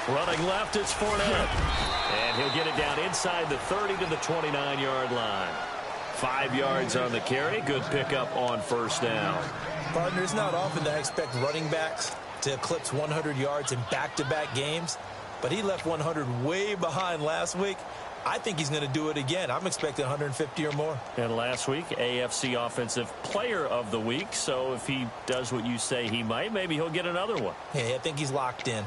Running left, it's Fournette. And he'll get it down inside the 30 to the 29-yard line. 5 yards on the carry. Good pickup on first down. Partner, it's not often that I expect running backs to eclipse 100 yards in back-to-back games, but he left 100 way behind last week. I think he's going to do it again. I'm expecting 150 or more. And last week, AFC Offensive Player of the Week. So if he does what you say he might, maybe he'll get another one. Yeah, I think he's locked in.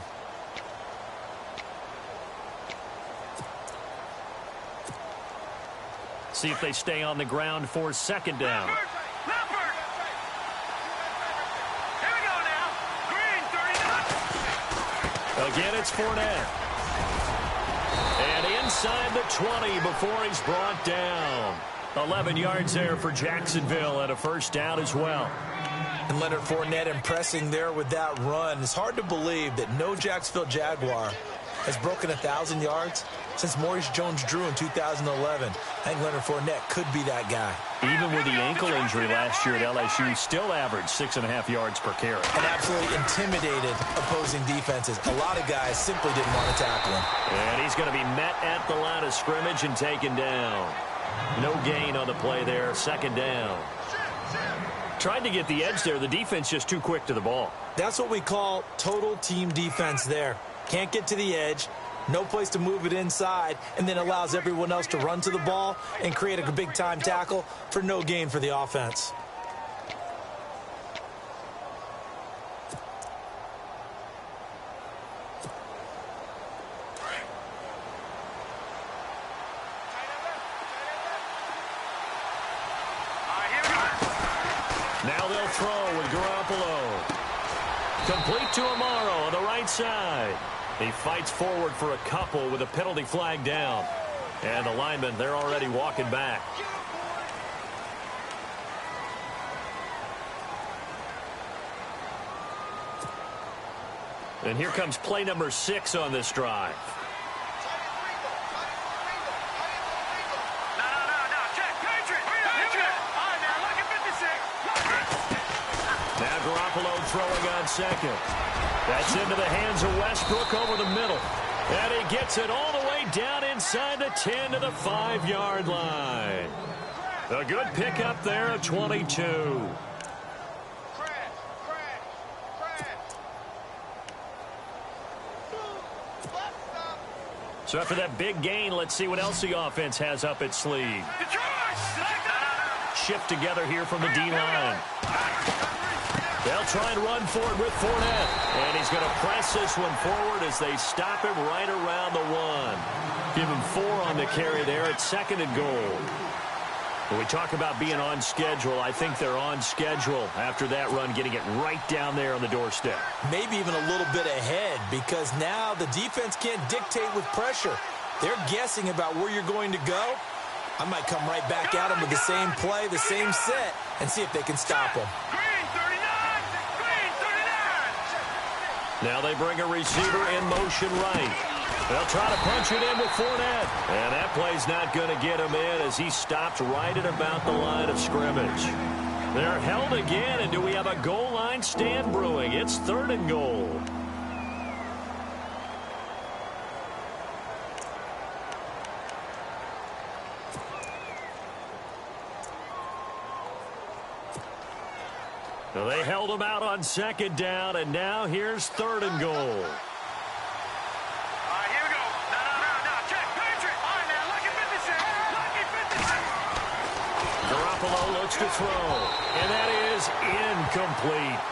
See if they stay on the ground for second down. Again, it's Fournette. And inside the 20 before he's brought down. 11 yards there for Jacksonville and a first down as well. And Leonard Fournette impressing there with that run. It's hard to believe that no Jacksonville Jaguar has broken 1,000 yards since Maurice Jones-Drew in 2011. I think Leonard Fournette could be that guy. Even with the ankle injury last year at LSU, still averaged 6.5 yards per carry. And absolutely intimidated opposing defenses. A lot of guys simply didn't want to tackle him. And he's going to be met at the line of scrimmage and taken down. No gain on the play there. Second down. Tried to get the edge there. The defense just too quick to the ball. That's what we call total team defense there. Can't get to the edge. No place to move it inside, and then allows everyone else to run to the ball and create a big-time tackle for no gain for the offense. Now they'll throw with Garoppolo. Complete to Amaro on the right side. He fights forward for a couple with a penalty flag down. And the linemen, they're already walking back. And here comes play number 6 on this drive. Now Garoppolo throwing on second. That's into the hands of Westbrook over the middle. And he gets it all the way down inside the 10 to the 5-yard line. A good pickup there at 22. So after that big gain, let's see what else the offense has up its sleeve. Shift together here from the D-line. They'll try and run for it with Fournette. And he's going to press this one forward as they stop him right around the 1. Give him 4 on the carry there at 2nd and goal. When we talk about being on schedule, I think they're on schedule after that run, getting it right down there on the doorstep. Maybe even a little bit ahead, because now the defense can't dictate with pressure. They're guessing about where you're going to go. I might come right back at them with the same play, the same set, and see if they can stop them. Now they bring a receiver in motion right. They'll try to punch it in with Fournette. And that play's not going to get him in as he stopped right at about the line of scrimmage. They're held again, and do we have a goal line stand brewing? It's 3rd and goal. So they held him out on 2nd down, and now here's 3rd and goal. All right, here we go. No. Check. Patriot. All right, now, lucky 56. Garoppolo looks to throw, and that is incomplete.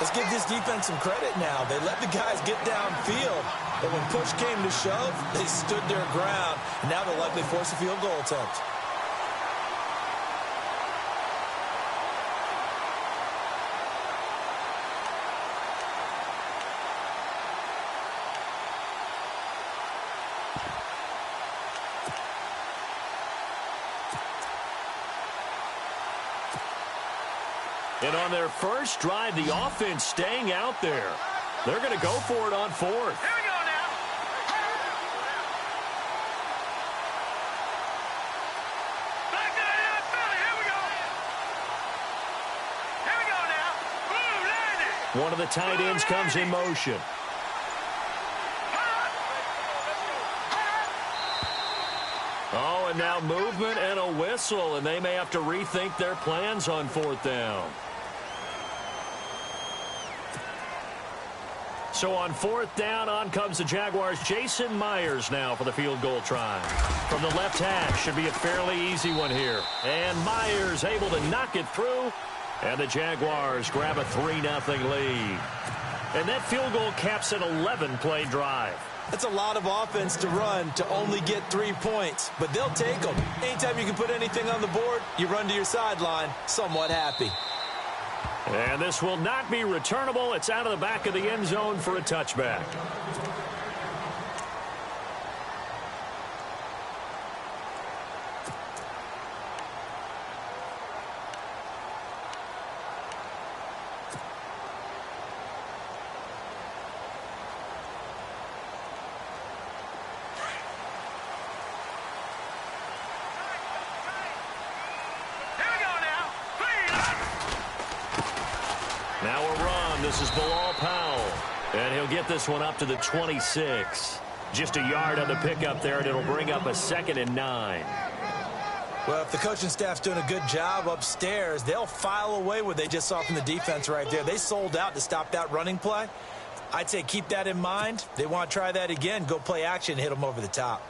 Let's give this defense some credit now. They let the guys get downfield, but when push came to shove, they stood their ground, and now they'll likely force a field goal attempt. And on their first drive, the offense staying out there. They're going to go for it on 4th. Here we go now. Back to the Philly. Here we go. Here we go now. Ooh, landed. One of the tight ends comes in motion. Oh, and now movement and a whistle, and they may have to rethink their plans on 4th down. So on 4th down, on comes the Jaguars. Jason Myers now for the field goal try. From the left hash, should be a fairly easy one here. And Myers able to knock it through, and the Jaguars grab a 3-0 lead. And that field goal caps an 11-play drive. That's a lot of offense to run to only get 3 points, but they'll take them. Anytime you can put anything on the board, you run to your sideline, somewhat happy. And this will not be returnable. It's out of the back of the end zone for a touchback. Now a run. This is Bilal Powell. And he'll get this one up to the 26. Just a yard on the pickup there, and it'll bring up a 2nd and 9. Well, if the coaching staff's doing a good job upstairs, they'll file away what they just saw from the defense right there. They sold out to stop that running play. I'd say keep that in mind. They want to try that again. Go play action, hit them over the top.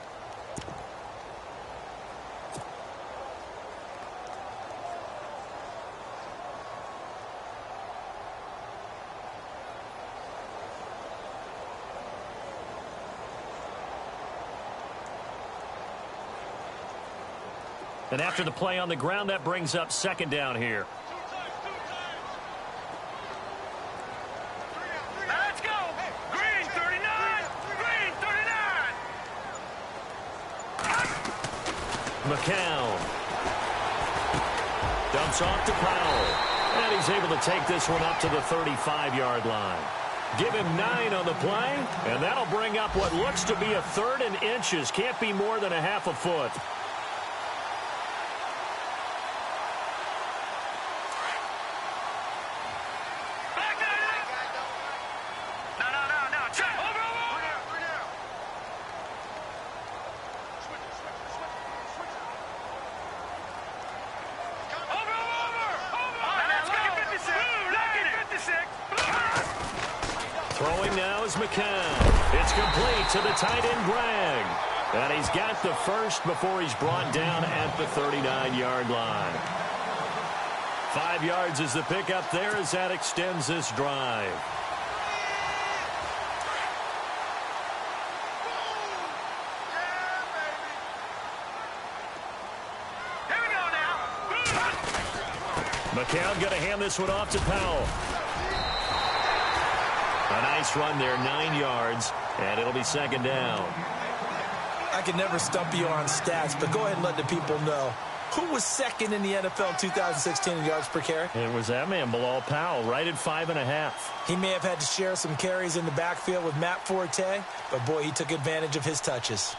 And after the play on the ground, that brings up 2nd down here. Let's go! Green 39! Green 39! McCown. Dumps off to Powell. And he's able to take this one up to the 35-yard line. Give him 9 on the play, and that'll bring up what looks to be a 3rd and inches. Can't be more than a half a foot. Throwing now is McCown. It's complete to the tight end, Bragg. And he's got the first before he's brought down at the 39-yard line. 5 yards is the pickup there as that extends this drive. McCown going to hand this one off to Powell. A nice run there, 9 yards, and it'll be 2nd down. I can never stump you on stats, but go ahead and let the people know. Who was 2nd in the NFL 2016 in yards per carry? It was that man, Bilal Powell, right at 5.5. He may have had to share some carries in the backfield with Matt Forte, but boy, he took advantage of his touches.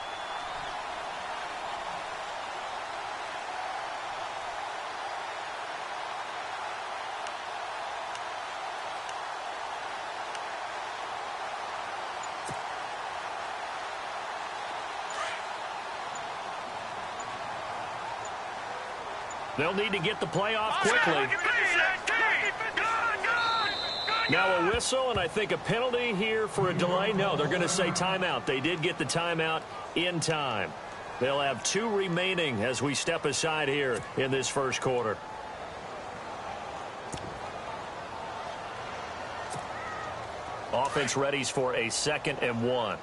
They'll need to get the play off quickly. Now a whistle, and I think a penalty here for a delay. No, they're going to say timeout. They did get the timeout in time. They'll have 2 remaining as we step aside here in this first quarter. Offense readies for a 2nd and 1.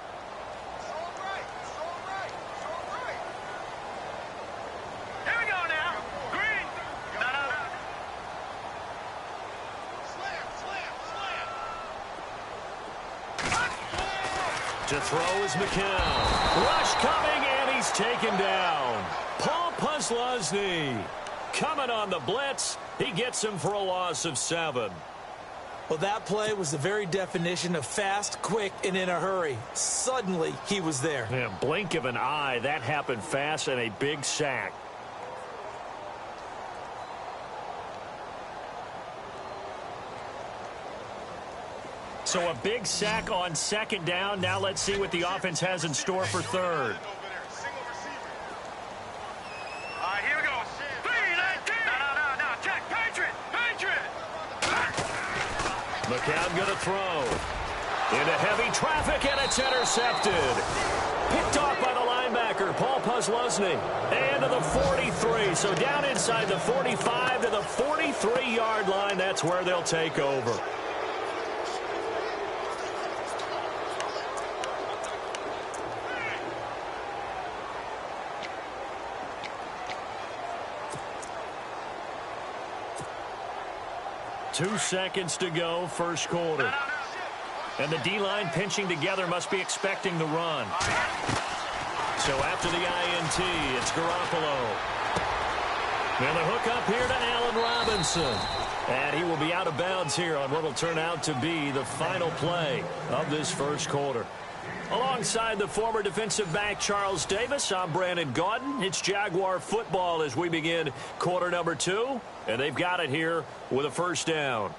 To throw is McCown. Rush coming, and he's taken down. Paul Puslosny coming on the blitz. He gets him for a loss of 7. Well, that play was the very definition of fast, quick, and in a hurry. Suddenly, he was there. Yeah, blink of an eye. That happened fast, and a big sack. So a big sack on 2nd down. Now let's see what the offense has in store for 3rd. McCown going to throw. Into heavy traffic, and it's intercepted. Picked off by the linebacker, Paul Puslesny. And to the 43. So down inside the 45 to the 43-yard line. That's where they'll take over. Two seconds to go, first quarter. And the D-line pinching together must be expecting the run. So after the INT, it's Garoppolo. And the hook up here to Allen Robinson. And he will be out of bounds here on what will turn out to be the final play of this first quarter. Alongside the former defensive back Charles Davis, I'm Brandon Gaudin. It's Jaguar football as we begin quarter number 2. And they've got it here with a first down.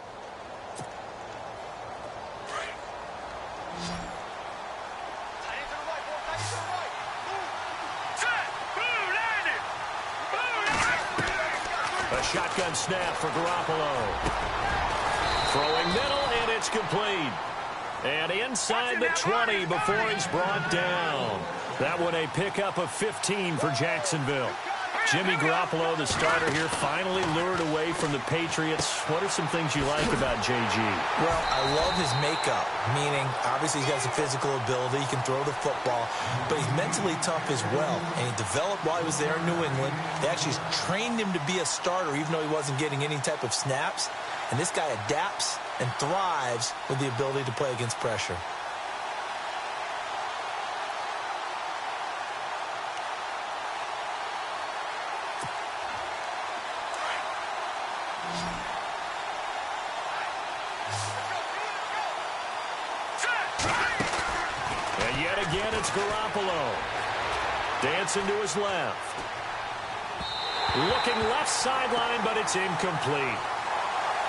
A shotgun snap for Garoppolo. Throwing middle, and it's complete. And inside the 20 before he's brought down. That one a pickup of 15 for Jacksonville. Jimmy Garoppolo, the starter here, finally lured away from the Patriots. What are some things you like about JG? Well, I love his makeup, meaning obviously he has a physical ability. He can throw the football, but he's mentally tough as well. And he developed while he was there in New England. They actually trained him to be a starter, even though he wasn't getting any type of snaps. And this guy adapts and thrives with the ability to play against pressure. And yet again, it's Garoppolo. Dancing to his left. Looking left sideline, but it's incomplete.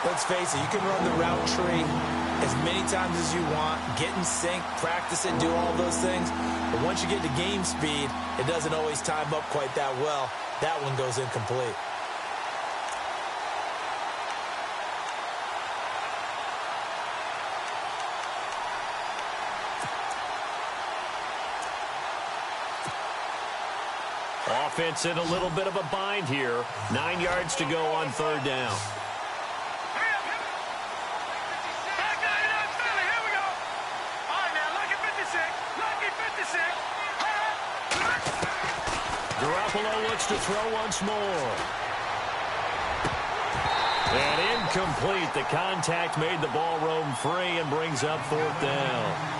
Let's face it, you can run the route tree as many times as you want, get in sync, practice it, do all those things. But once you get to game speed, it doesn't always time up quite that well. That one goes incomplete. Offense in a little bit of a bind here. 9 yards to go on third down. Garoppolo looks to throw once more. And incomplete. The contact made the ball roam free and brings up fourth down.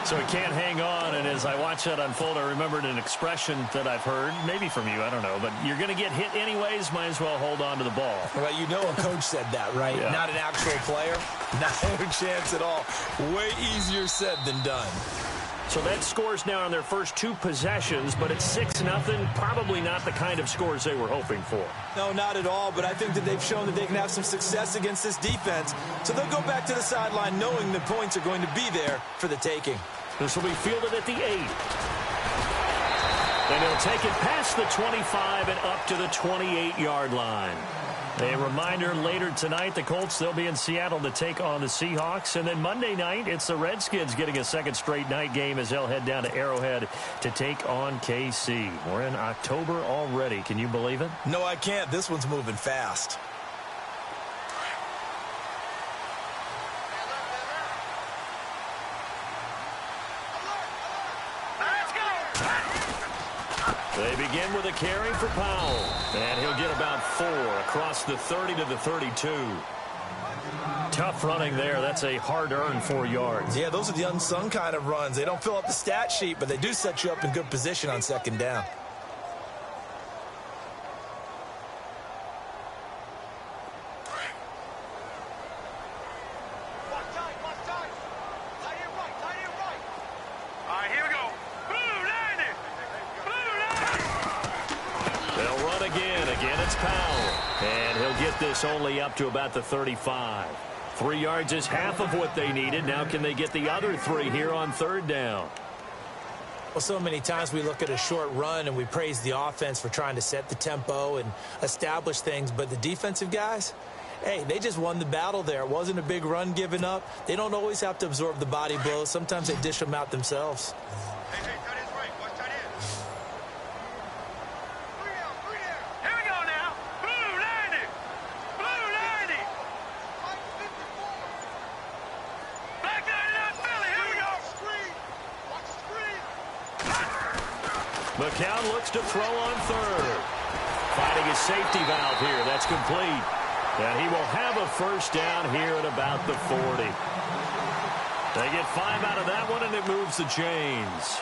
So he can't hang on, and as I watch that unfold, I remembered an expression that I've heard, maybe from you, I don't know, but you're going to get hit anyways, might as well hold on to the ball. Well, you know a coach said that, right? Yeah. Not an actual player. Not a chance at all. Way easier said than done. So that score's now on their first 2 possessions, but it's 6-0. Probably not the kind of scores they were hoping for. No, not at all, but I think that they've shown that they can have some success against this defense. So they'll go back to the sideline knowing the points are going to be there for the taking. This will be fielded at the 8. And he'll take it past the 25 and up to the 28-yard line. A reminder, later tonight, the Colts, they'll be in Seattle to take on the Seahawks. And then Monday night, it's the Redskins getting a second straight night game as they'll head down to Arrowhead to take on KC. We're in October already. Can you believe it? No, I can't. This one's moving fast. They begin with a carry for Powell. And he'll get about 4 across the 30 to the 32. Tough running there. That's a hard-earned 4 yards. Yeah, those are the unsung kind of runs. They don't fill up the stat sheet, but they do set you up in good position on second down. This only up to about the 35. 3 yards is half of what they needed. Now can they get the other 3 here on third down? Well, so many times we look at a short run and we praise the offense for trying to set the tempo and establish things, but the defensive guys, Hey, they just won the battle there. It wasn't a big run given up. They don't always have to absorb the body blows. Sometimes they dish them out themselves. Hey, tight end's right. Watch tight end. Three there. Here we go now. Blue 90. Blue 90. Black 99 Philly. Here we go. Screen. Watch the screen. McCown looks to throw on third. Finding his safety valve here. That's complete. And he will have a first down here at about the 40. They get 5 out of that one, and it moves the chains.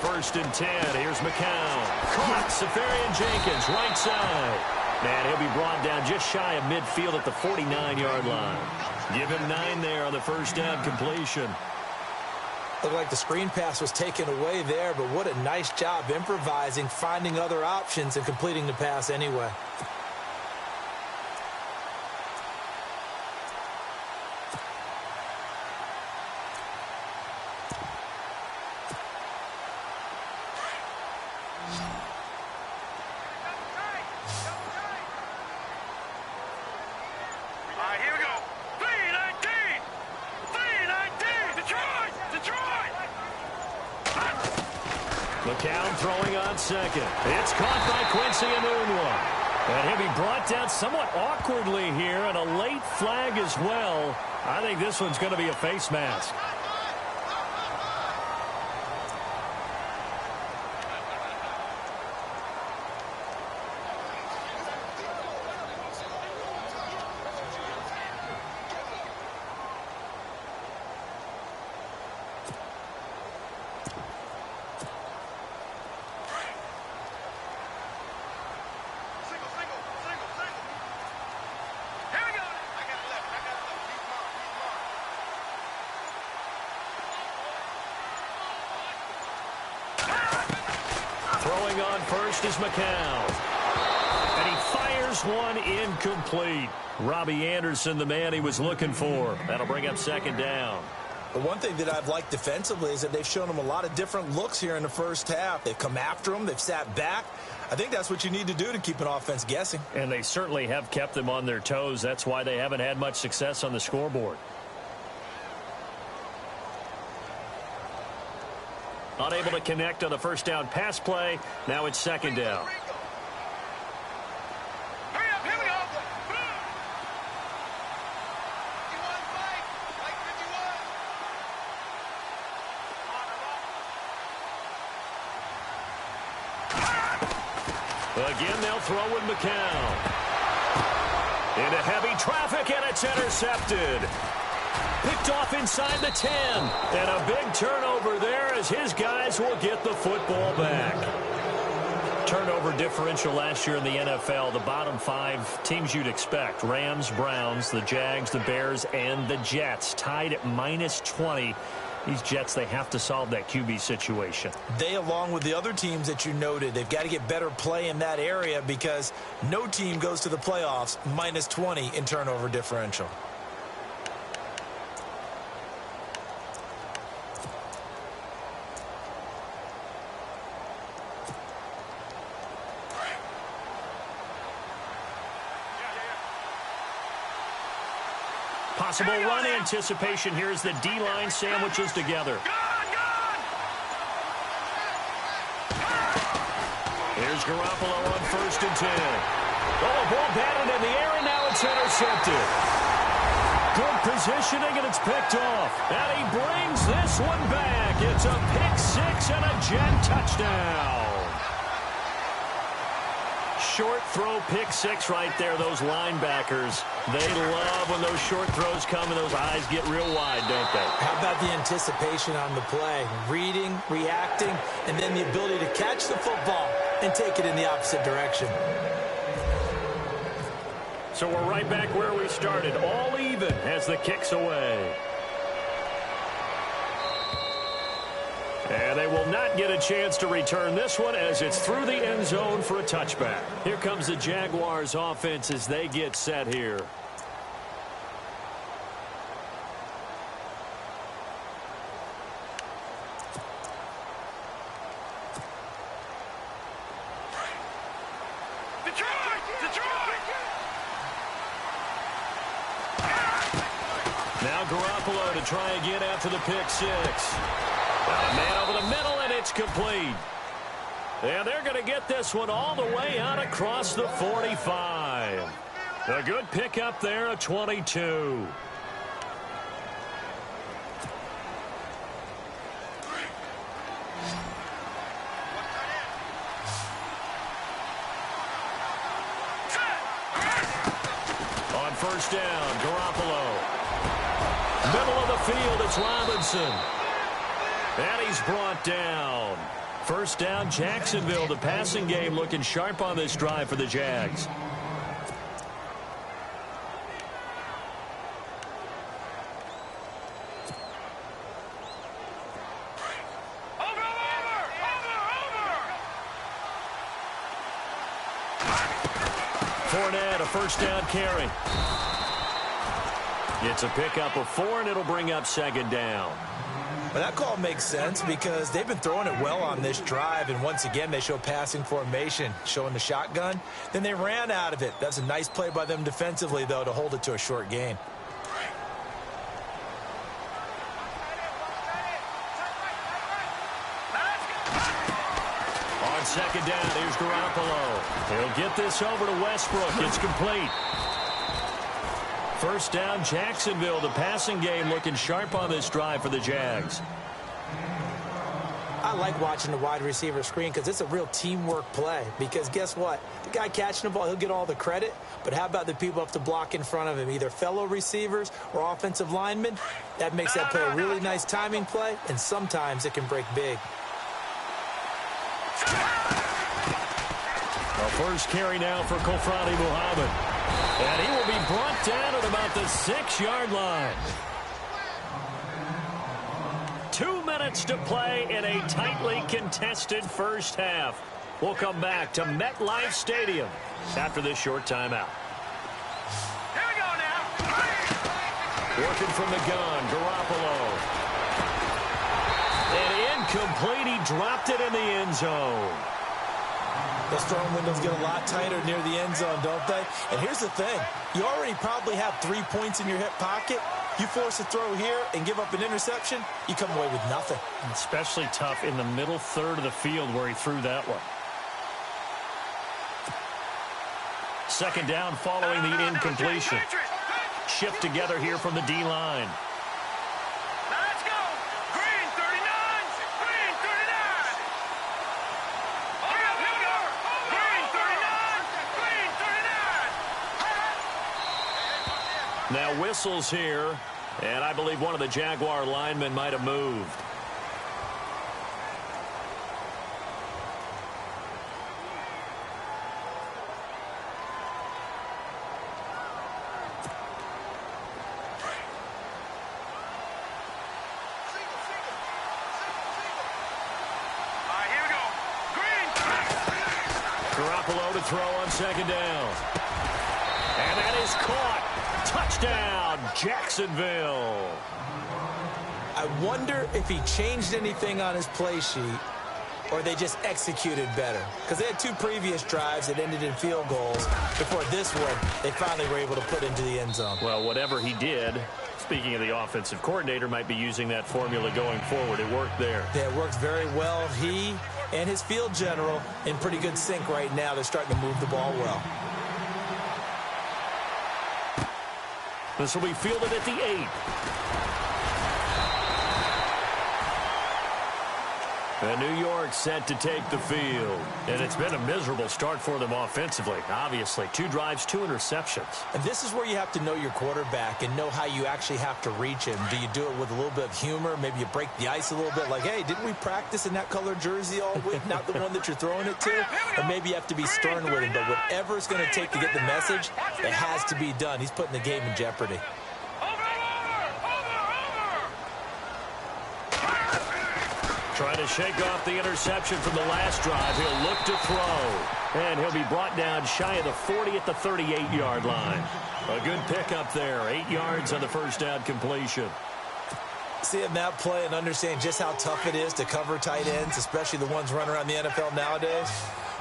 First and 10. Here's McCown. Caught. Safarian Jenkins, right side. And he'll be brought down just shy of midfield at the 49-yard line. Give him 9 there on the first down completion. Looked like the screen pass was taken away there, but what a nice job improvising, finding other options, and completing the pass anyway. McCown throwing on second. It's caught by Quincy Enunwa. And he'll be brought down somewhat awkwardly here, and a late flag as well. I think this one's going to be a face mask. Throwing on first is McCown. And he fires one incomplete. Robbie Anderson, the man he was looking for. That'll bring up second down. The one thing that I've liked defensively is that they've shown him a lot of different looks here in the first half. They've come after him. They've sat back. I think that's what you need to do to keep an offense guessing. And they certainly have kept them on their toes. That's why they haven't had much success on the scoreboard. Unable to connect on the first down pass play. Now it's second down. Hurry up, here we go. Again, they'll throw with McCown. Into heavy traffic, and it's intercepted. Picked off inside the 10. And a big turnover there as his guys will get the football back. Turnover differential last year in the NFL, the bottom 5 teams you'd expect. Rams, Browns, the Jags, the Bears, and the Jets. Tied at -20. These Jets, they have to solve that QB situation. They, along with the other teams that you noted, they've got to get better play in that area because no team goes to the playoffs -20 in turnover differential. Possible run anticipation here as the D-line sandwiches together. Here's Garoppolo on first and 10. Oh, ball batted in the air, and now it's intercepted. Good positioning, and it's picked off. And he brings this one back. It's a pick 6 and a Jet touchdown. Short throw, pick 6 right there. Those linebackers, they love when those short throws come and those eyes get real wide, don't they? How about the anticipation on the play? Reading, reacting, and then the ability to catch the football and take it in the opposite direction. So we're right back where we started. All even as the kick's away. And they will not get a chance to return this one as it's through the end zone for a touchback. Here comes the Jaguars offense as they get set here. Now Garoppolo to try again after the pick six. A man over the middle, and it's complete. And they're going to get this one all the way out across the 45. A good pickup there, a 22. On first down, Garoppolo. Middle of the field, it's Robinson. And he's brought down. First down, Jacksonville. The passing game looking sharp on this drive for the Jags. Fournette, a first down carry. It's a pickup of 4, and it'll bring up second down. Well, that call makes sense because they've been throwing it well on this drive, and once again they show passing formation, showing the shotgun. Then they ran out of it. That's a nice play by them defensively, though, to hold it to a short gain. On second down, here's Garoppolo. He'll get this over to Westbrook. It's complete. First down, Jacksonville. The passing game looking sharp on this drive for the Jags. I like watching the wide receiver screen because it's a real teamwork play. Because guess what? The guy catching the ball, he'll get all the credit. But how about the people up to block in front of him, either fellow receivers or offensive linemen? That makes that play a really nice timing play, and sometimes it can break big. A first carry now for Kofrani Muhammad. And he will be brought down at about the 6-yard line. 2 minutes to play in a tightly contested first half. We'll come back to MetLife Stadium after this short timeout. Here we go now. Working from the gun, Garoppolo. And incomplete. He dropped it in the end zone. Those throwing windows get a lot tighter near the end zone, don't they? And here's the thing. You already probably have 3 points in your hip pocket. You force a throw here and give up an interception, you come away with nothing. Especially tough in the middle third of the field where he threw that one. Second down following the incompletion. Shift together here from the D-line. Let's go. Green 39. Green 39. Oh, yeah, here we go. Green 39. Green 39. Now whistles here, and I believe one of the Jaguar linemen might have moved. Garoppolo to throw on second down. And that is caught. Touchdown, Jacksonville. I wonder if he changed anything on his play sheet or they just executed better. Because they had 2 previous drives that ended in field goals. Before this one, they finally were able to put into the end zone. Well, whatever he did, speaking of the offensive coordinator, might be using that formula going forward. It worked there. Yeah, it works very well. He and his field general in pretty good sync right now. They're starting to move the ball well. This will be fielded at the 8. And New York set to take the field. And it's been a miserable start for them offensively, obviously. 2 drives, 2 interceptions. And this is where you have to know your quarterback and know how you actually have to reach him. Do you do it with a little bit of humor? Maybe you break the ice a little bit like, hey, didn't we practice in that color jersey all week? Not the one that you're throwing it to? Or maybe you have to be stern with him. But whatever it's going to take to get the message, it has to be done. He's putting the game in jeopardy. Trying to shake off the interception from the last drive. He'll look to throw. And he'll be brought down shy of the 40 at the 38-yard line. A good pickup there. 8 yards on the first down completion. Seeing that play and understanding just how tough it is to cover tight ends, especially the ones running around the NFL nowadays,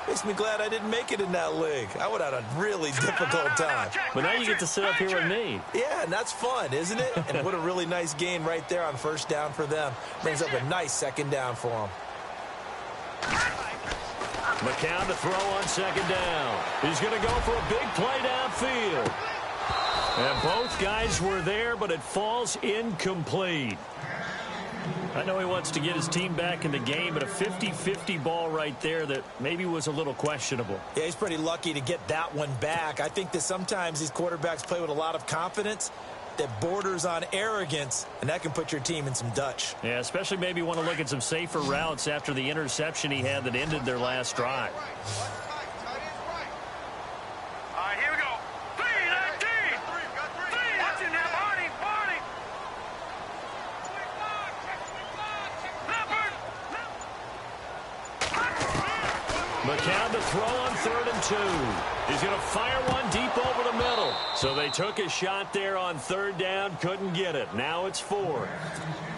makes me glad I didn't make it in that league. I would have had a really difficult time. But now you get to sit up here with me. Yeah, and that's fun, isn't it? And what a really nice gain right there on first down for them. Brings up a nice second down for them. McCown to throw on second down. He's going to go for a big play downfield. And both guys were there, but it falls incomplete. I know he wants to get his team back in the game, but a 50-50 ball right there that maybe was a little questionable. Yeah, he's pretty lucky to get that one back. I think that sometimes these quarterbacks play with a lot of confidence that borders on arrogance, and that can put your team in some Dutch. Yeah, especially maybe want to look at some safer routes after the interception he had that ended their last drive. All right, here we go. Watch it now, Barney. McCown to throw on 3rd and 2. He's going to fire one deep over the middle. So they took a shot there on 3rd down, couldn't get it. Now it's 4th.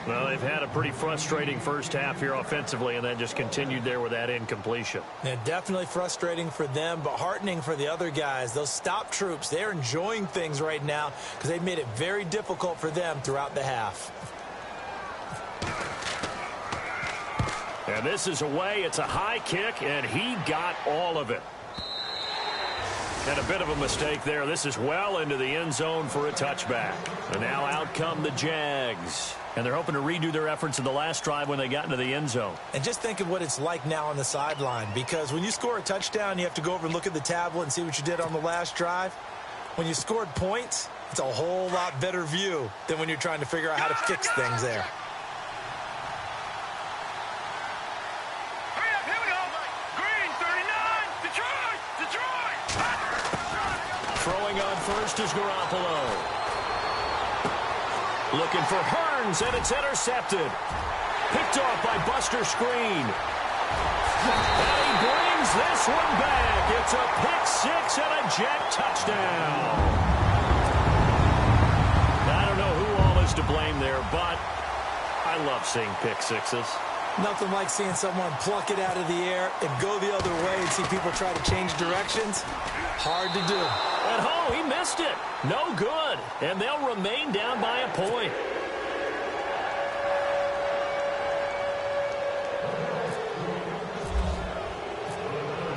Well, they've had a pretty frustrating first half here offensively, and then just continued there with that incompletion. Yeah, definitely frustrating for them, but heartening for the other guys. Those stop troops, they're enjoying things right now because they've made it very difficult for them throughout the half. And this is away. It's a high kick, and he got all of it. And a bit of a mistake there. This is well into the end zone for a touchback. And now out come the Jags. And they're hoping to redo their efforts in the last drive when they got into the end zone. And just think of what it's like now on the sideline, because when you score a touchdown, you have to go over and look at the tablet and see what you did on the last drive. When you scored points, it's a whole lot better view than when you're trying to figure out how to fix things there. Throwing on first is Garoppolo. Looking for Hearns, and it's intercepted. Picked off by Buster Screen. And he brings this one back. It's a pick six and a Jet touchdown. I don't know who all is to blame there, but I love seeing pick sixes. Nothing like seeing someone pluck it out of the air and go the other way and see people try to change directions. Hard to do. At home, he missed it. No good. And they'll remain down by a point.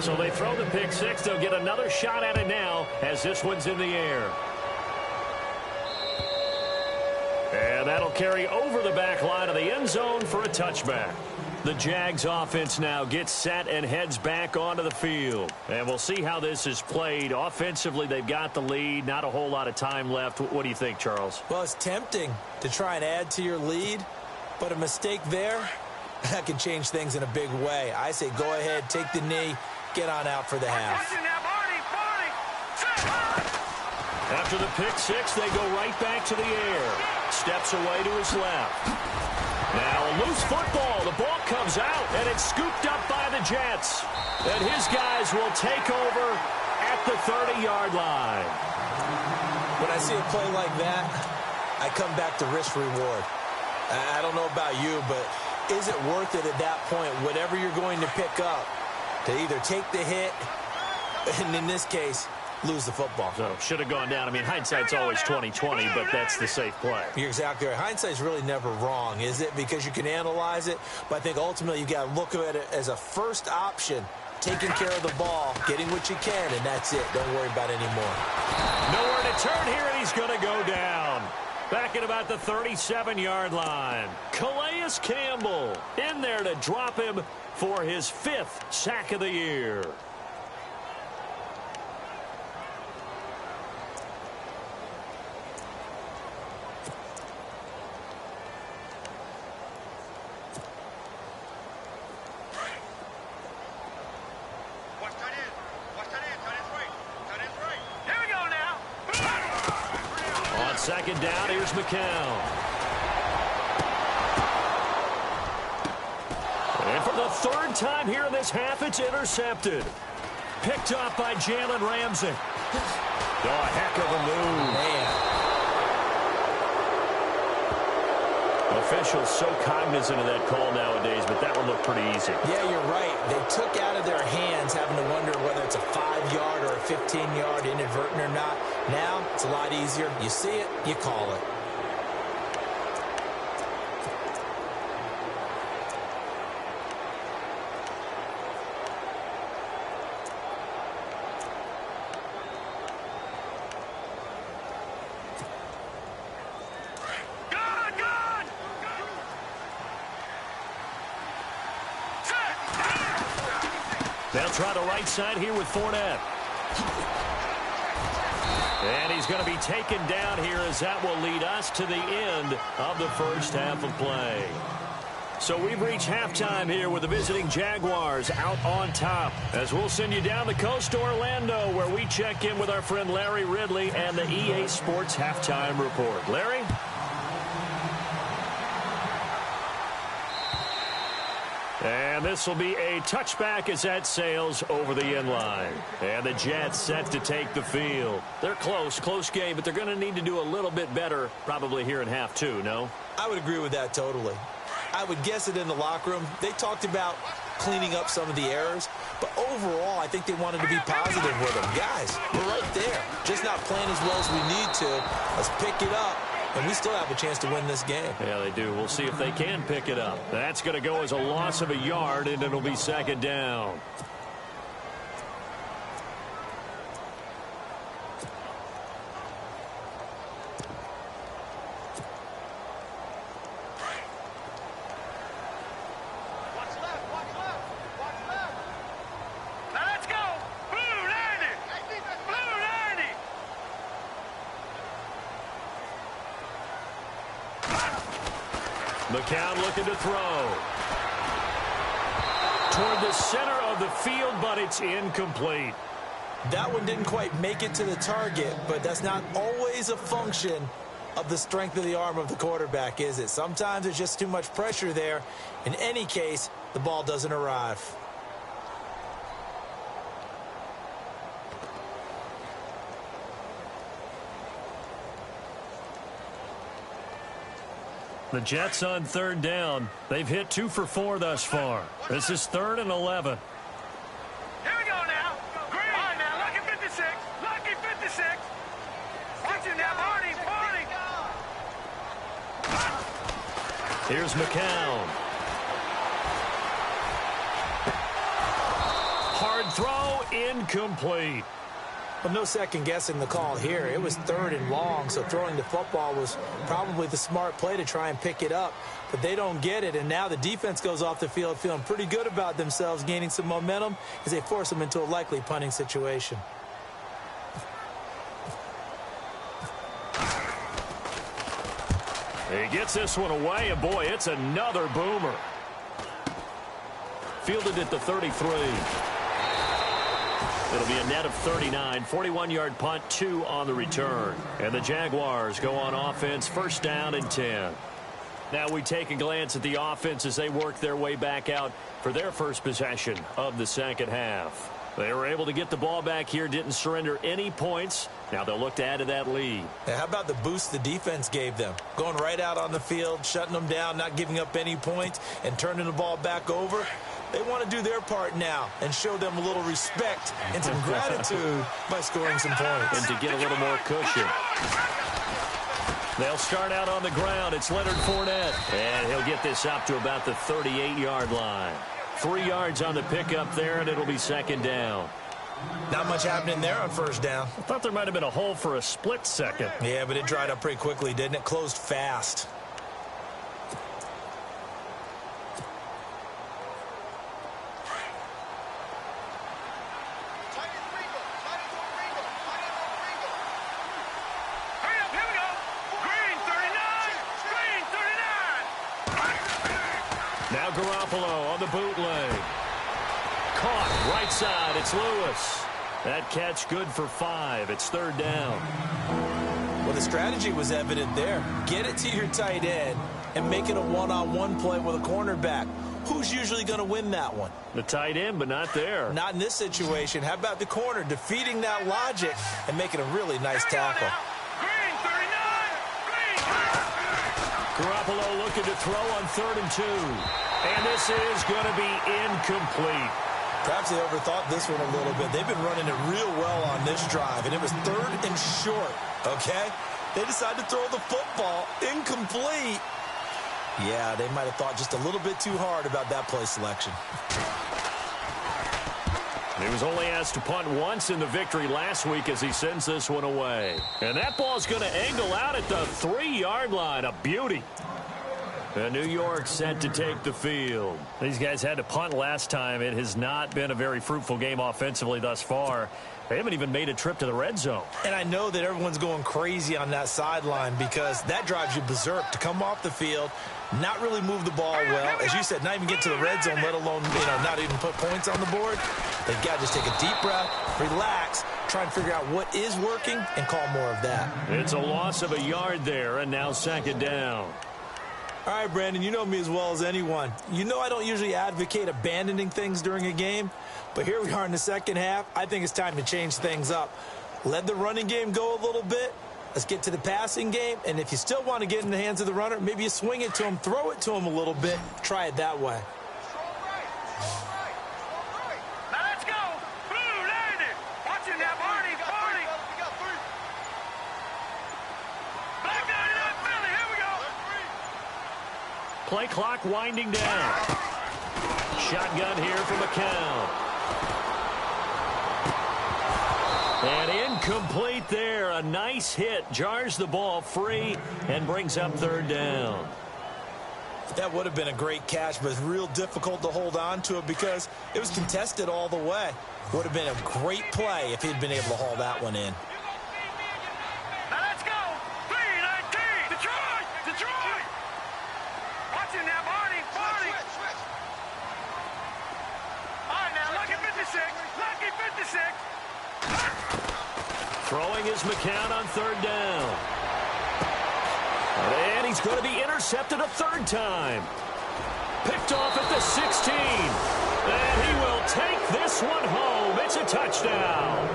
So they throw the pick six. They'll get another shot at it now as this one's in the air. And that'll carry over the back line of the end zone for a touchback. The Jags offense now gets set and heads back onto the field. And we'll see how this is played. Offensively, they've got the lead. Not a whole lot of time left. What do you think, Charles? Well, it's tempting to try and add to your lead, but a mistake there, that can change things in a big way. I say go ahead, take the knee, get on out for the half. After the pick six, they go right back to the air. Steps away to his left. Now a loose football. The ball comes out, and it's scooped up by the Jets. And his guys will take over at the 30-yard line. When I see a play like that, I come back to risk reward. I don't know about you, but is it worth it at that point, whatever you're going to pick up, to either take the hit, and in this case, lose the football? So should have gone down. I mean, hindsight's always 20/20, but that's the safe play. You're exactly right. Hindsight's really never wrong, is it? Because you can analyze it, but I think ultimately you got to look at it as a first option, taking care of the ball, getting what you can, and that's it. Don't worry about it anymore. Nowhere to turn here, and he's going to go down. Back at about the 37-yard line. Calais Campbell in there to drop him for his 5th sack of the year. Second down, here's McCown. And for the third time here in this half, it's intercepted. Picked up by Jalen Ramsey. Oh, a heck of a move. Man. Officials so cognizant of that call nowadays, but that one looked pretty easy. Yeah, you're right. They took out of their hands having to wonder whether it's a 5-yard or a 15-yard inadvertent or not. Now, it's a lot easier. You see it, you call it. They'll try the right side here with Fournette. And he's going to be taken down here as that will lead us to the end of the first half of play. So we've reached halftime here with the visiting Jaguars out on top. As we'll send you down the coast to Orlando, where we check in with our friend Larry Ridley and the EA Sports Halftime Report. Larry? And this will be a touchback as that sails over the end line. And the Jets set to take the field. They're close game, but they're going to need to do a little bit better probably here in half two, no? I would agree with that totally. I would guess it in the locker room. They talked about cleaning up some of the errors, but overall, I think they wanted to be positive with them. Guys, we're right there. Just not playing as well as we need to. Let's pick it up. And we still have a chance to win this game. Yeah, they do. We'll see if they can pick it up. That's going to go as a loss of a yard, and it'll be second down. McCown looking to throw. Toward the center of the field, but it's incomplete. That one didn't quite make it to the target, but that's not always a function of the strength of the arm of the quarterback, is it? Sometimes there's just too much pressure there. In any case, the ball doesn't arrive. The Jets on third down. They've hit 2 for 4 thus far. This is 3rd and 11. Here we go now. Green. All right, now, lucky 56. Lucky 56. Watch it now, Party. Here's McCown. Hard throw, incomplete. Well, no second guessing the call here. It was 3rd and long, so throwing the football was probably the smart play to try and pick it up. But they don't get it, and now the defense goes off the field feeling pretty good about themselves, gaining some momentum as they force them into a likely punting situation. He gets this one away, and boy, it's another boomer. Fielded at the 33. It'll be a net of 39, 41-yard punt, 2 on the return. And the Jaguars go on offense, 1st down and 10. Now we take a glance at the offense as they work their way back out for their first possession of the second half. They were able to get the ball back here, didn't surrender any points. Now they'll look to add to that lead. Now, how about the boost the defense gave them? Going right out on the field, shutting them down, not giving up any points, and turning the ball back over. They want to do their part now and show them a little respect and some gratitude by scoring some points. And to get a little more cushion. They'll start out on the ground. It's Leonard Fournette. And he'll get this up to about the 38-yard line. 3 yards on the pickup there, and it'll be second down. Not much happening there on 1st down. I thought there might have been a hole for a split second. Yeah, but it dried up pretty quickly, didn't it? Closed fast. Now Garoppolo on the bootleg. Caught right side. It's Lewis. That catch good for 5. It's 3rd down. Well, the strategy was evident there. Get it to your tight end and make it a one-on-one play with a cornerback. who's usually going to win that one? The tight end, but not there. Not in this situation. How about the corner defeating that logic and making a really nice tackle? Green, 39. Green. Garoppolo looking to throw on 3rd and 2. And this is going to be incomplete. Perhaps they overthought this one a little bit. They've been running it real well on this drive, and it was 3rd and short, okay? They decided to throw the football incomplete. Yeah, they might have thought just a little bit too hard about that play selection. He was only asked to punt once in the victory last week as he sends this one away. And that ball's going to angle out at the 3-yard line. A beauty. And New York set to take the field. These guys had to punt last time. It has not been a very fruitful game offensively thus far. They haven't even made a trip to the red zone. And I know that everyone's going crazy on that sideline because that drives you berserk to come off the field, not really move the ball well. As you said, not even get to the red zone, let alone, not even put points on the board. They've got to just take a deep breath, relax, try and figure out what is working, and call more of that. It's a loss of a yard there, and now 2nd down. All right, Brandon, you know me as well as anyone. You know I don't usually advocate abandoning things during a game, but here we are in the second half. I think it's time to change things up. Let the running game go a little bit. Let's get to the passing game, and if you still want to get in the hands of the runner, maybe you swing it to him, throw it to him a little bit, try it that way. Now let's go. Blue, landed. Watch it now, Barney. Barney. Black 99 Philly. Here we go. Play clock winding down. Shotgun here for McCown. And incomplete there. A nice hit. Jars the ball free and brings up 3rd down. That would have been a great catch, but it's real difficult to hold on to it because it was contested all the way. Would have been a great play if he'd been able to haul that one in. Now let's go. 3-19. Detroit. Detroit. Watch it now, Barney. Barney. All right, now, lucky 56. Lucky 56. Throwing is McCown on 3rd down. And he's going to be intercepted a 3rd time. Picked off at the 16. And he will take this one home. It's a touchdown.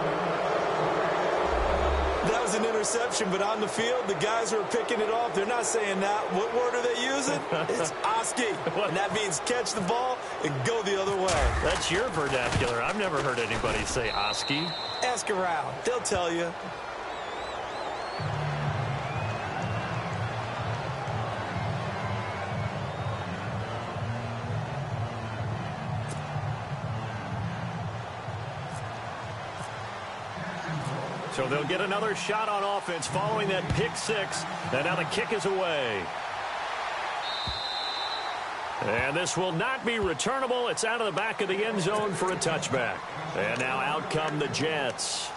That was an interception, but on the field, the guys who are picking it off, they're not saying that. What word are they using? It's Oski. And that means catch the ball and go the other way. That's your vernacular. I've never heard anybody say Oski. Ask around. They'll tell you. So they'll get another shot on offense following that pick 6. And now the kick is away. And this will not be returnable. It's out of the back of the end zone for a touchback. And now out come the Jets.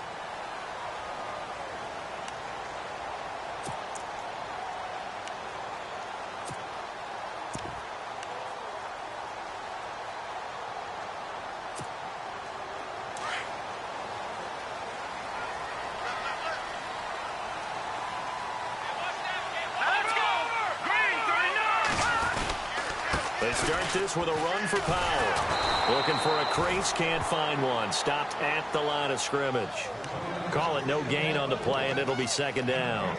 They start this with a run for Powell. Looking for a crease, can't find one. Stopped at the line of scrimmage. Call it no gain on the play, and it'll be 2nd down.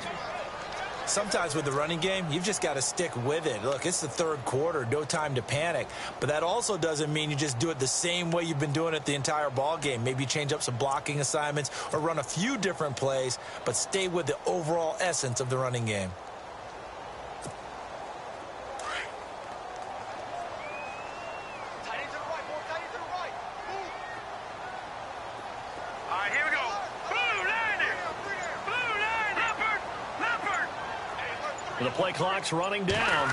Sometimes with the running game, you've just got to stick with it. Look, it's the 3rd quarter, no time to panic. But that also doesn't mean you just do it the same way you've been doing it the entire ball game. Maybe change up some blocking assignments or run a few different plays, but stay with the overall essence of the running game. The play clock's running down.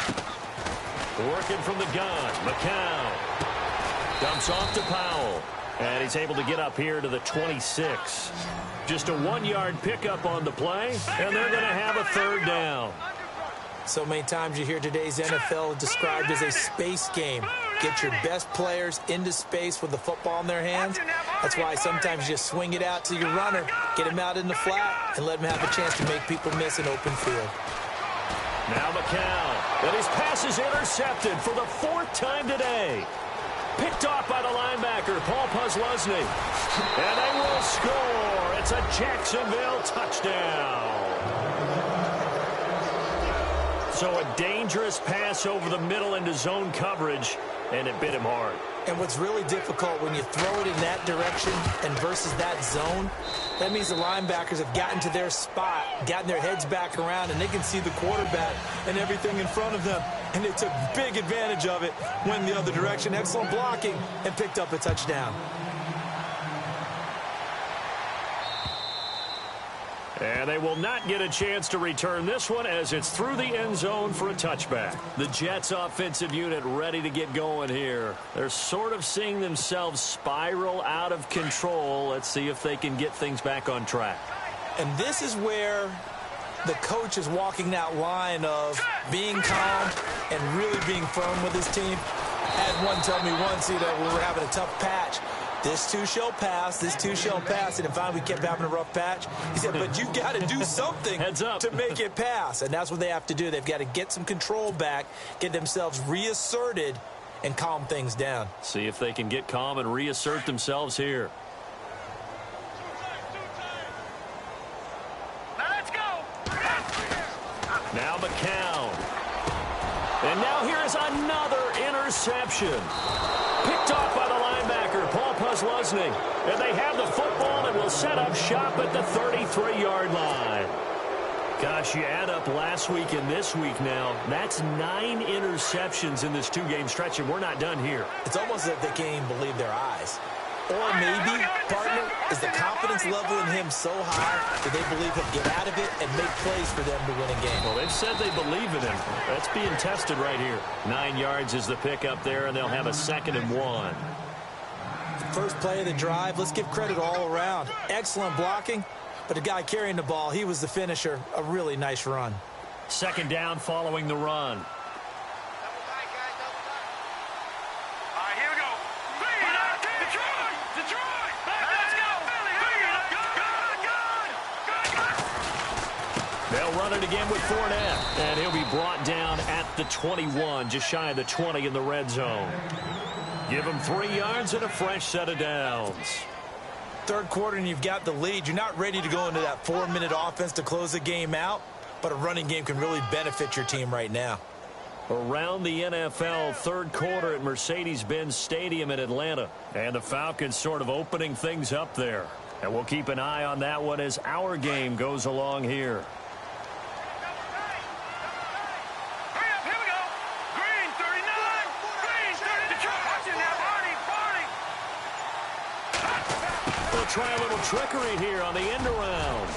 Working from the gun. McCown dumps off to Powell. And he's able to get up here to the 26. Just a 1-yard pickup on the play. And they're going to have a 3rd down. So many times you hear today's NFL described as a space game. Get your best players into space with the football in their hands. That's why sometimes you just swing it out to your runner, get him out in the flat, and let him have a chance to make people miss an open field. Now McCown And his pass is intercepted for the 4th time today. Picked off by the linebacker, Paul Posluszny. And they will score. It's a Jacksonville touchdown. So a dangerous pass over the middle into zone coverage, and it bit him hard. And what's really difficult when you throw it in that direction and versus that zone, that means the linebackers have gotten to their spot, gotten their heads back around, and they can see the quarterback and everything in front of them. And they took big advantage of it, went the other direction, excellent blocking, and picked up a touchdown. And they will not get a chance to return this one as it's through the end zone for a touchback. The Jets offensive unit ready to get going here. They're sort of seeing themselves spiral out of control. Let's see if they can get things back on track. And this is where the coach is walking that line of being calm and really being firm with his team. I had one tell me once, we were having a tough patch. This too shall pass, this too shall pass. And finally we kept having a rough patch. He said, but you've got to do something to make it pass. And that's what they have to do. They've got to get some control back, get themselves reasserted, and calm things down. See if they can get calm and reassert themselves here. Let's go. Now McCown. And now here is another interception. Picked off by the linebacker, Paul Posluszny. And they have the football and will set up shop at the 33-yard line. Gosh, you add up last week and this week now. That's 9 interceptions in this 2-game stretch, and we're not done here. It's almost as if they can't even believe their eyes. Or maybe, partner, is the confidence level in him so high that they believe he'll get out of it and make plays for them to win a game. Well, they've said they believe in him. That's being tested right here. 9 yards is the pick up there, and they'll have a 2nd and 1. First play of the drive, let's give credit all around. Excellent blocking, but the guy carrying the ball, he was the finisher. A really nice run. 2nd down following the run. They'll run it again with Fournette, and he'll be brought down at the 21, just shy of the 20 in the red zone. Give him 3 yards and a fresh set of downs. Third quarter and you've got the lead. You're not ready to go into that 4-minute offense to close the game out, but a running game can really benefit your team right now. Around the NFL, third quarter at Mercedes-Benz Stadium in Atlanta, and the Falcons sort of opening things up there. And we'll keep an eye on that one as our game goes along here. Try a little trickery here on the end around.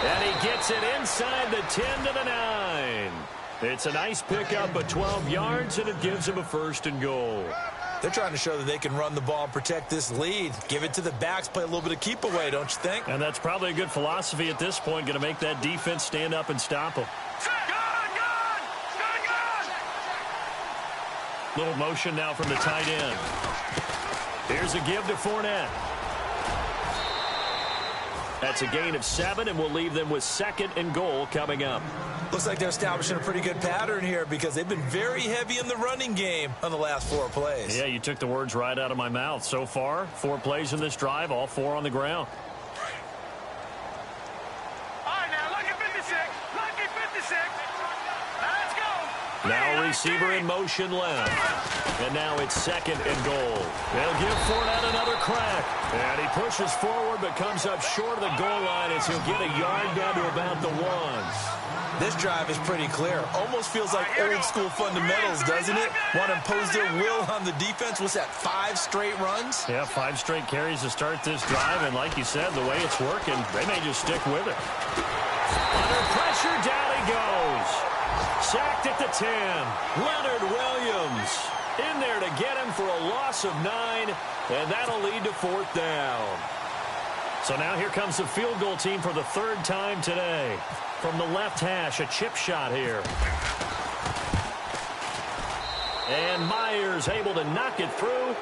And he gets it inside the 10 to the 9. It's a nice pickup of 12 yards, and it gives him a 1st and goal. They're trying to show that they can run the ball and protect this lead. Give it to the backs, play a little bit of keep away, don't you think? And that's probably a good philosophy at this point, going to make that defense stand up and stop them. Little motion now from the tight end. Here's a give to Fournette. That's a gain of 7, and we'll leave them with 2nd and goal coming up. Looks like they're establishing a pretty good pattern here because they've been very heavy in the running game on the last 4 plays. Yeah, you took the words right out of my mouth. So far, 4 plays in this drive, all 4 on the ground. All right, now, lucky 56. Lucky 56. Let's go. Now receiver in motion left. And now it's 2nd and goal. They'll give Fournette another crack. And he pushes forward but comes up short of the goal line as he'll get a yard down to about the 1. This drive is pretty clear. Almost feels like old school fundamentals, doesn't it? Want to impose their will on the defense. What's that, 5 straight runs? Yeah, 5 straight carries to start this drive. And like you said, the way it's working, they may just stick with it. Under pressure, down he goes. Sacked at the 10. Leonard Williams in there to get him for a loss of 9, and that'll lead to 4th down. So now here comes the field goal team for the 3rd time today. From the left hash, a chip shot here. And Myers able to knock it through,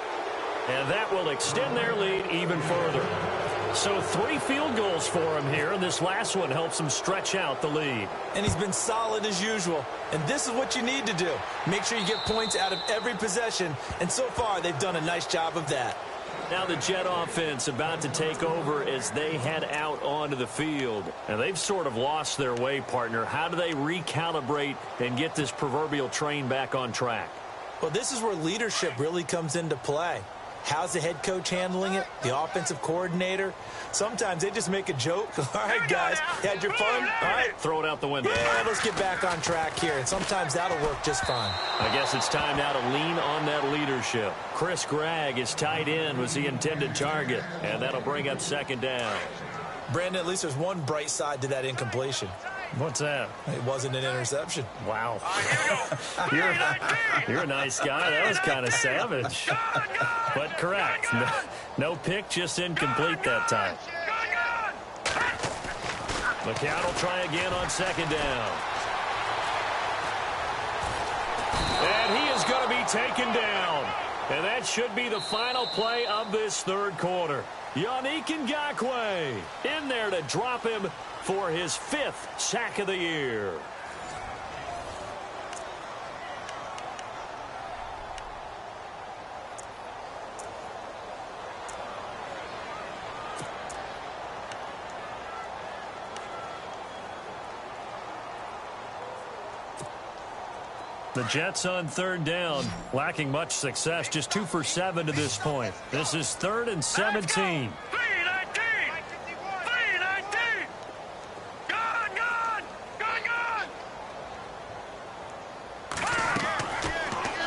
and that will extend their lead even further. So 3 field goals for him here, and this last one helps him stretch out the lead. And he's been solid as usual. And this is what you need to do. Make sure you get points out of every possession. And so far, they've done a nice job of that. Now the Jet offense about to take over as they head out onto the field. And they've sort of lost their way, partner. How do they recalibrate and get this proverbial train back on track? Well, this is where leadership really comes into play. How's the head coach handling it? The offensive coordinator? Sometimes they just make a joke. All right, guys, you had your fun? All right. Throw it out the window. Yeah, let's get back on track here. And sometimes that'll work just fine. I guess it's time now to lean on that leadership. Chris Gregg, his tight end, was the intended target. And that'll bring up second down. Brandon, at least there's one bright side to that incompletion. What's that? It wasn't an interception. Wow. You're a nice guy. That was kind of savage. But correct. No pick, just incomplete that time. McCown will try again on second down. And he is going to be taken down. And that should be the final play of this third quarter. Yannick Ngakoue in there to drop him for his 5th sack of the year. The Jets on third down, lacking much success, just 2 for 7 to this point. This is 3rd and 17.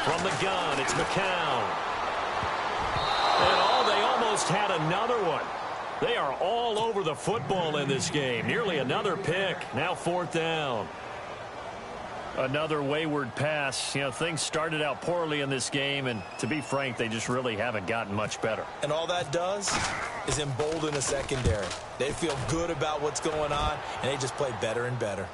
From the gun, it's McCown. And they almost had another one. They are all over the football in this game. Nearly another pick. Now 4th down. Another wayward pass. You know, things started out poorly in this game, and to be frank, they just really haven't gotten much better. And all that does is embolden the secondary. They feel good about what's going on, and they just play better and better.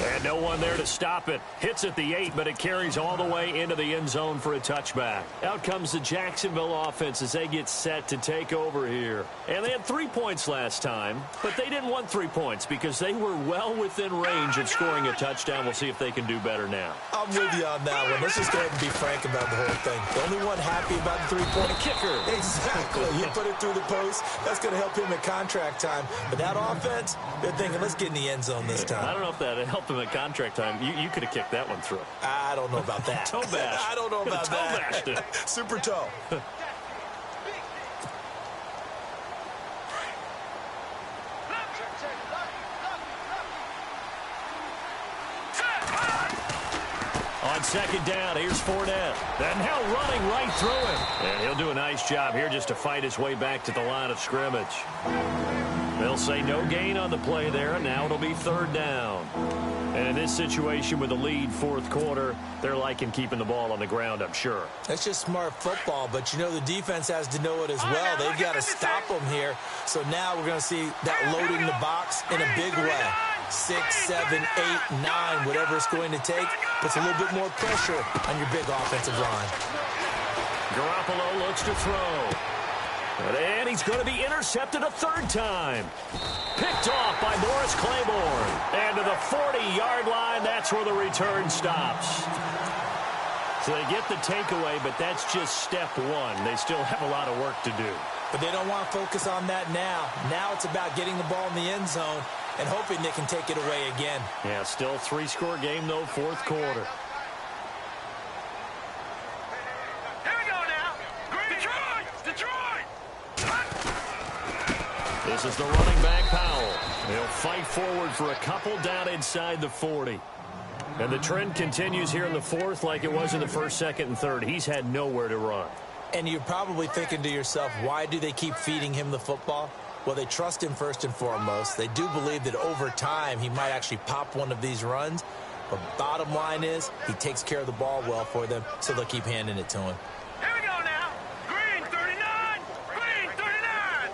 And no one there to stop it. Hits at the 8, but it carries all the way into the end zone for a touchback. Out comes the Jacksonville offense as they get set to take over here. And they had 3 points last time, but they didn't want 3 points because they were well within range of scoring a touchdown. We'll see if they can do better now. I'm with you on that one. Let's just go ahead and be frank about the whole thing. The only one happy about the three-point kicker. Exactly. You put it through the post. That's going to help him at contract time. But that offense, they're thinking, let's get in the end zone this time. I don't know if that helped him at contract time. You could have kicked that one through. I don't know about that. Toe bash. I don't know about toe that. Bashed it. Super toe. On second down, here's Fournette. And now running right through him. And he'll do a nice job here just to fight his way back to the line of scrimmage. They'll say no gain on the play there, and now it'll be 3rd down. And in this situation with the lead 4th quarter, they're liking keeping the ball on the ground, I'm sure. That's just smart football, but you know the defense has to know it as well. They've got to stop them here. So now we're going to see that loading the box in a big way. 6, 7, 8, 9, whatever it's going to take, puts a little bit more pressure on your big offensive line. Garoppolo looks to throw. And he's going to be intercepted a 3rd time. Picked off by Morris Claiborne. And to the 40-yard line, that's where the return stops. So they get the takeaway, but that's just step 1. They still have a lot of work to do. But they don't want to focus on that now. Now it's about getting the ball in the end zone and hoping they can take it away again. Yeah, still 3-score game, though, 4th quarter. This is the running back, Powell. He'll fight forward for a couple down inside the 40. And the trend continues here in the 4th like it was in the 1st, 2nd, and 3rd. He's had nowhere to run. And you're probably thinking to yourself, why do they keep feeding him the football? Well, they trust him first and foremost. They do believe that over time he might actually pop one of these runs. But bottom line is he takes care of the ball well for them, so they'll keep handing it to him. Here we go now. Green 39. Green 39.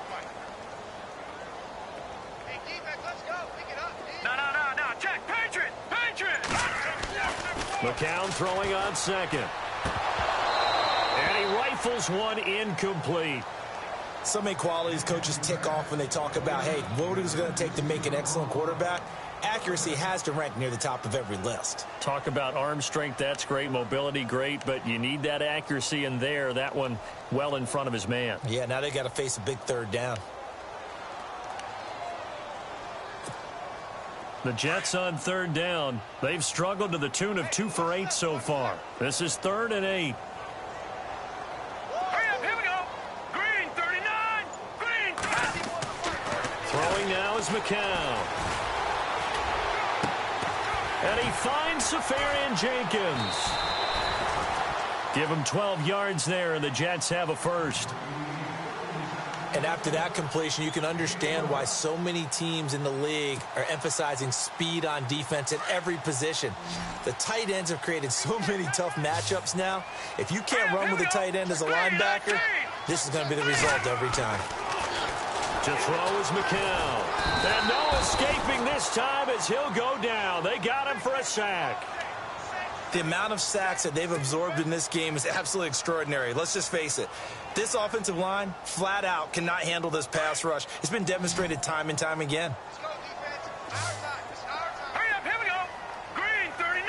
Hey, defense, let's go. Pick it up. No. Check. Patriot. McCown throwing on second. And he rifles rifles one incomplete. So many qualities coaches tick off when they talk about, hey, what is it going to take to make an excellent quarterback? Accuracy has to rank near the top of every list. Talk about arm strength, that's great. Mobility, great, but you need that accuracy in there. That one well in front of his man. Yeah, now they got to face a big third down. The Jets on third down. They've struggled to the tune of 2 for 8 so far. This is 3rd and 8. Hurry up, here we go. Green, 39. Green, 50. Throwing now is McCown. And he finds Safarian Jenkins. Give him 12 yards there, and the Jets have a first. And after that completion, you can understand why so many teams in the league are emphasizing speed on defense at every position. The tight ends have created so many tough matchups now. If you can't run with a tight end as a linebacker, this is going to be the result every time. To throw is McCown. And no escaping this time as he'll go down. They got him for a sack. The amount of sacks that they've absorbed in this game is absolutely extraordinary. Let's just face it. This offensive line, flat out, cannot handle this pass rush. It's been demonstrated time and time again. Hurry up, here we go. Green, 39.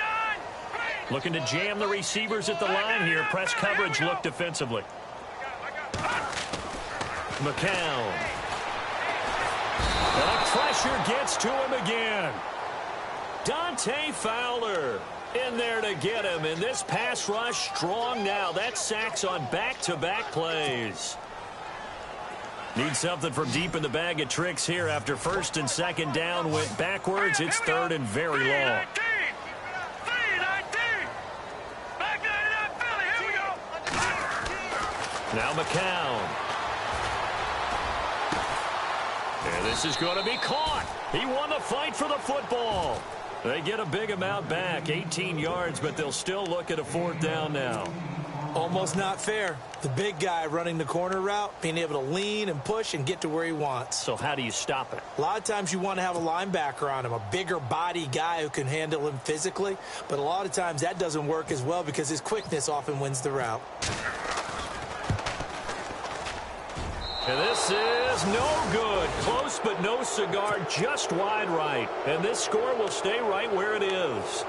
Green. Looking to jam the receivers at the line here. Press coverage look defensively. McCown. And the pressure gets to him again. Dante Fowler in there to get him. And this pass rush strong now. That's sacks on back-to-back plays. Need something from deep in the bag of tricks here after 1st and 2nd down went backwards. It's 3rd and very long. 3-19. Back 99 Philly, here we go. Now McCown. And this is going to be caught. He won the fight for the football. They get a big amount back, 18 yards, but they'll still look at a 4th down now. Almost not fair. The big guy running the corner route, being able to lean and push and get to where he wants. So how do you stop it? A lot of times you want to have a linebacker on him, a bigger body guy who can handle him physically. But a lot of times that doesn't work as well because his quickness often wins the route. And this is no good. Close but no cigar, just wide right. And this score will stay right where it is.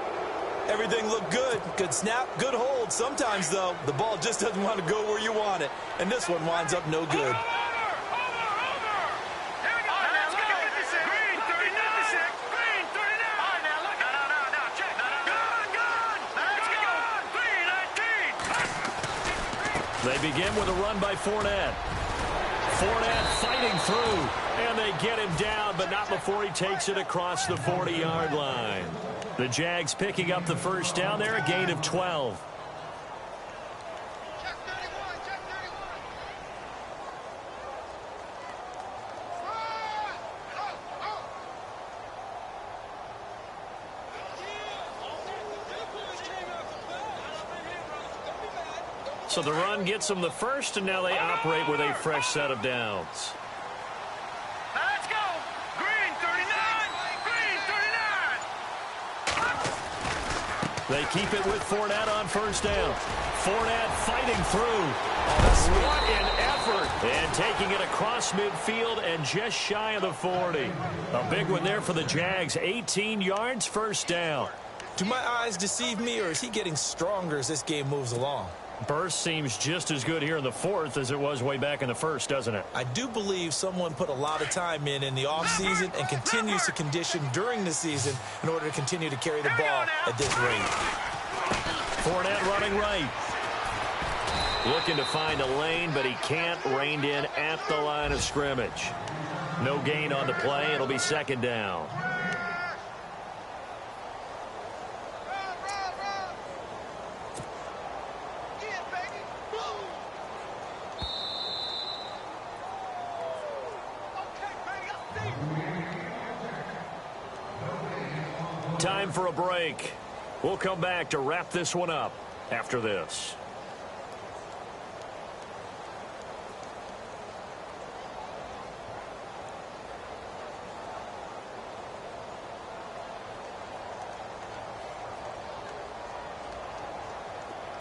Everything looked good. Good snap, good hold. Sometimes, though, the ball just doesn't want to go where you want it. And this one winds up no good. Over. Here we go. Let's go. Green, 39. Green, 39. All right, now look. No. Check. Good. Let's go. 3-19. They begin with a run by Fournette. Fournette fighting through, and they get him down, but not before he takes it across the 40-yard line. The Jags picking up the 1st down there, a gain of 12. Check 31. So the run gets them the 1st, and now they operate with a fresh set of downs. Now let's go. Green, 39. Green, 39. They keep it with Fournette on 1st down. Fournette fighting through. What an effort. And taking it across midfield and just shy of the 40. A big one there for the Jags. 18 yards, 1st down. Do my eyes deceive me, or is he getting stronger as this game moves along? Burst seems just as good here in the 4th as it was way back in the 1st, doesn't it? I do believe someone put a lot of time in the offseason and continues to condition during the season in order to continue to carry the ball at this rate. Fournette running right. Looking to find a lane, but he can't. Reined in at the line of scrimmage. No gain on the play. It'll be 2nd down. Time for a break. We'll come back to wrap this one up after this.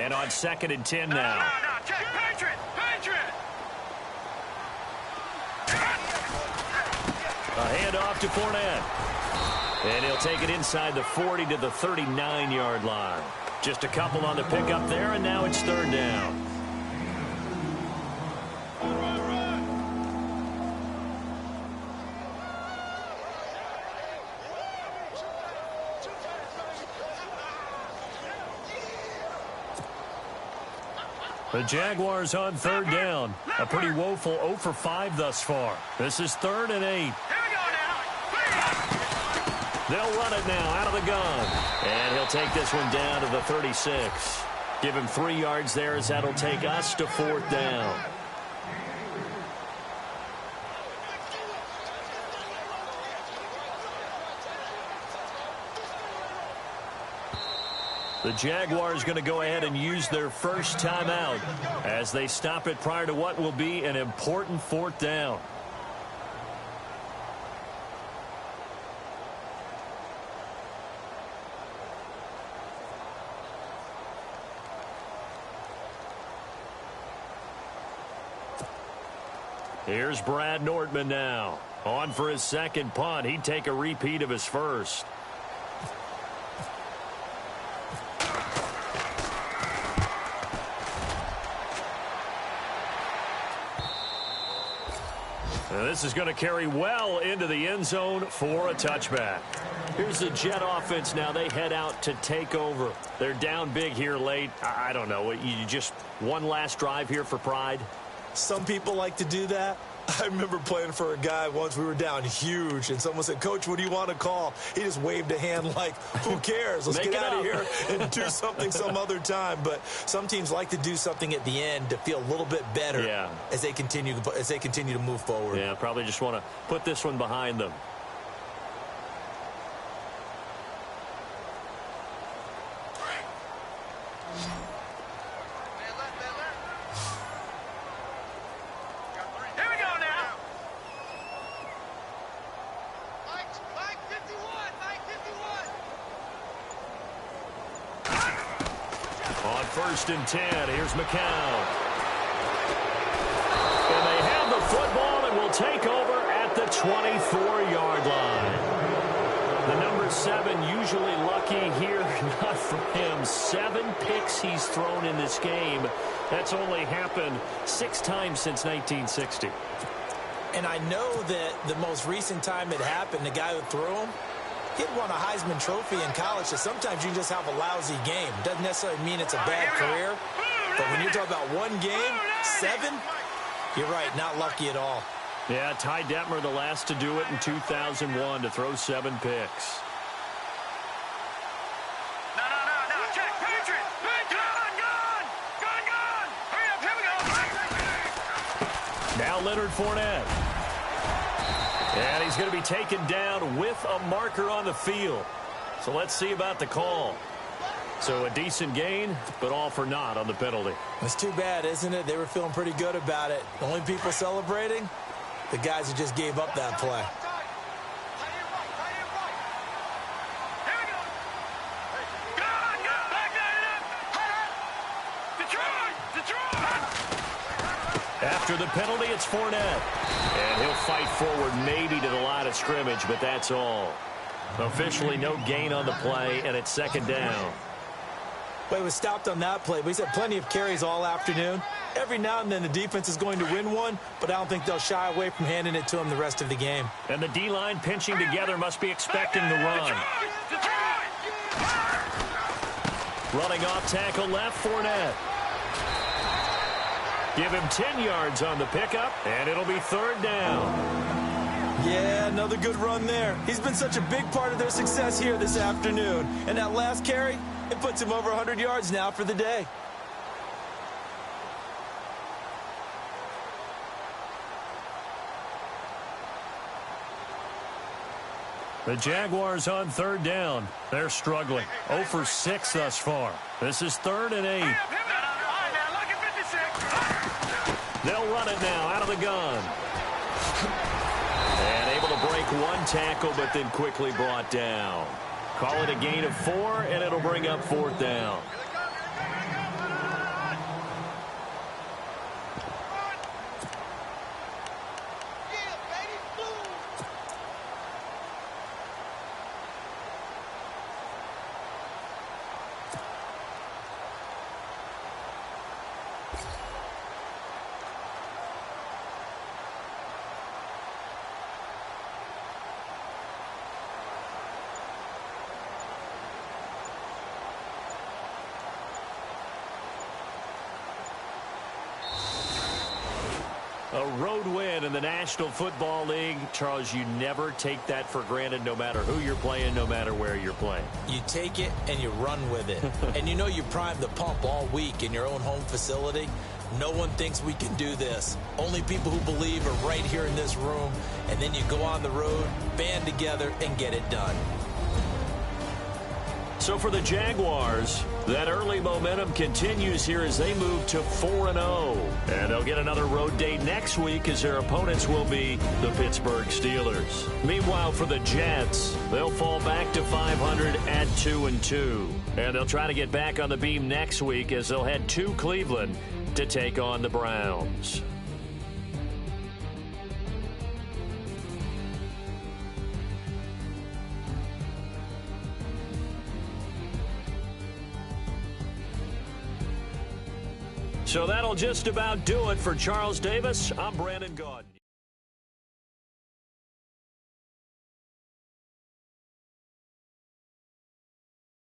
And on 2nd and 10 now. No, check. Patriot. A handoff to Fournette. And he'll take it inside the 40 to the 39-yard line. Just a couple on the pickup there, and now it's 3rd down. The Jaguars on 3rd down. A pretty woeful 0 for 5 thus far. This is 3rd and 8. Here we go now. They'll run it now out of the gun. And he'll take this one down to the 36. Give him 3 yards there as that'll take us to 4th down. The Jaguars going to go ahead and use their first timeout as they stop it prior to what will be an important 4th down. Here's Brad Nordman now. On for his 2nd punt. He'd take a repeat of his first. And this is going to carry well into the end zone for a touchback. Here's the Jet offense now. They head out to take over. They're down big here late. I don't know. You just one last drive here for pride? Some people like to do that. I remember playing for a guy once. We were down huge, and someone said, "Coach, what do you want to call?" He just waved a hand like, who cares? Let's get out of here and do something some other time. But some teams like to do something at the end to feel a little bit better as they continue to move forward. Yeah, probably just want to put this one behind them. On 1st and 10, here's McCown. And they have the football and will take over at the 24-yard line. The number 7 usually lucky here, not for him. 7 picks he's thrown in this game. That's only happened 6 times since 1960. And I know that the most recent time it happened, the guy who threw him, he'd won a Heisman Trophy in college, so sometimes you just have a lousy game. Doesn't necessarily mean it's a bad career, but when you're talking about one game, 7, you're right, not lucky at all. Yeah, Ty Detmer, the last to do it in 2001, to throw 7 picks. No, check, Patriot! Gun! Hurry up, here we go! Now Leonard Fournette. And he's going to be taken down with a marker on the field. So let's see about the call. So a decent gain, but all for naught on the penalty. It's too bad, isn't it? They were feeling pretty good about it. The only people celebrating, the guys who just gave up that play. After the penalty, it's Fournette. And he'll fight forward maybe to the line of scrimmage, but that's all. Officially no gain on the play, and it's 2nd down. Well, he was stopped on that play, but he's had plenty of carries all afternoon. Every now and then the defense is going to win one, but I don't think they'll shy away from handing it to him the rest of the game. And the D-line pinching together must be expecting the run. Running off tackle left, Fournette. Give him 10 yards on the pickup, and it'll be 3rd down. Yeah, another good run there. He's been such a big part of their success here this afternoon. And that last carry, it puts him over 100 yards now for the day. The Jaguars on 3rd down. They're struggling. 0 for 6 thus far. This is 3rd and 8. They'll run it now out of the gun. And able to break one tackle, but then quickly brought down. Call it a gain of 4, and it'll bring up 4th down. road win in the National Football League. Charles, you never take that for granted no matter who you're playing, no matter where you're playing. You take it and you run with it. And you know you primed the pump all week in your own home facility. No one thinks we can do this. Only people who believe are right here in this room. And then you go on the road, band together, and get it done. So for the Jaguars, that early momentum continues here as they move to 4-0. And they'll get another road day next week as their opponents will be the Pittsburgh Steelers. Meanwhile, for the Jets, they'll fall back to 500 at 2-2. And they'll try to get back on the beam next week as they'll head to Cleveland to take on the Browns. So that'll just about do it for Charles Davis. I'm Brandon Gaudin.